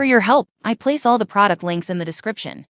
your help. I place all the product links in the description.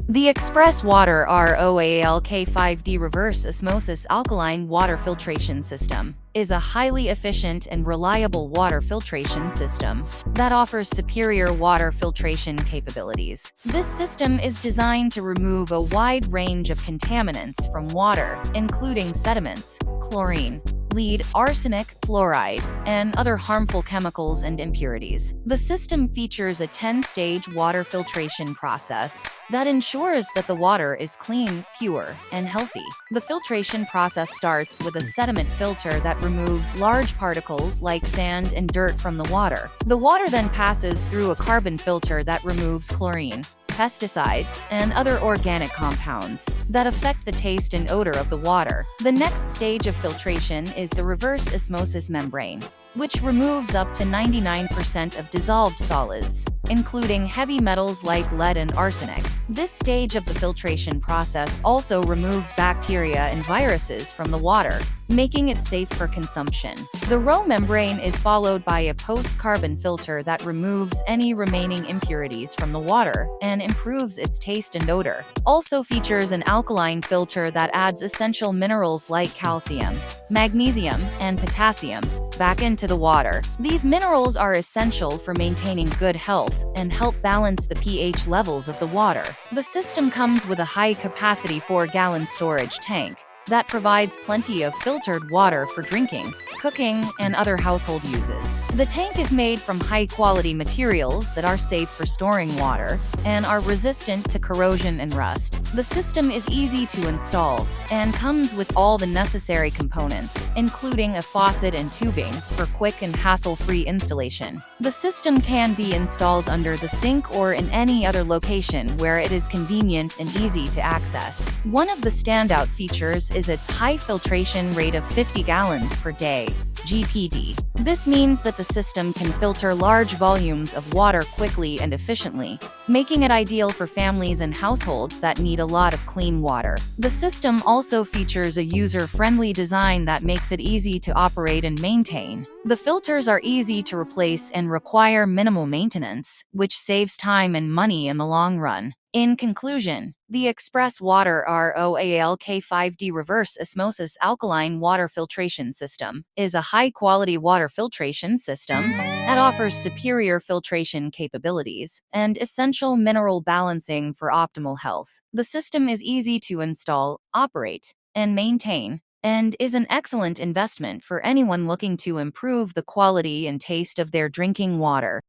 The Express Water ROALK5D Reverse Osmosis Alkaline Water Filtration System is a highly efficient and reliable water filtration system that offers superior water filtration capabilities. This system is designed to remove a wide range of contaminants from water, including sediments, chlorine, lead, arsenic, fluoride, and other harmful chemicals and impurities. The system features a 10-stage water filtration process that ensures that the water is clean, pure, and healthy. The filtration process starts with a sediment filter that removes large particles like sand and dirt from the water. The water then passes through a carbon filter that removes chlorine, pesticides, and other organic compounds that affect the taste and odor of the water. The next stage of filtration is the reverse osmosis membrane, which removes up to 99% of dissolved solids, including heavy metals like lead and arsenic. This stage of the filtration process also removes bacteria and viruses from the water, making it safe for consumption. The row membrane is followed by a post-carbon filter that removes any remaining impurities from the water and improves its taste and odor. Also features an alkaline filter that adds essential minerals like calcium, magnesium, and potassium back into the water. These minerals are essential for maintaining good health and help balance the pH levels of the water. The system comes with a high-capacity 4-gallon storage tank that provides plenty of filtered water for drinking, cooking, and other household uses. The tank is made from high-quality materials that are safe for storing water and are resistant to corrosion and rust. The system is easy to install and comes with all the necessary components, including a faucet and tubing for quick and hassle-free installation. The system can be installed under the sink or in any other location where it is convenient and easy to access. One of the standout features is its high filtration rate of 50 gallons per day, GPD. This means that the system can filter large volumes of water quickly and efficiently, making it ideal for families and households that need a lot of clean water. The system also features a user-friendly design that makes it easy to operate and maintain. The filters are easy to replace and require minimal maintenance, which saves time and money in the long run. In conclusion, the Express Water ROALK5D Reverse Osmosis Alkaline Water Filtration System is a high-quality water filtration system that offers superior filtration capabilities and essential mineral balancing for optimal health. The system is easy to install, operate, and maintain, and is an excellent investment for anyone looking to improve the quality and taste of their drinking water.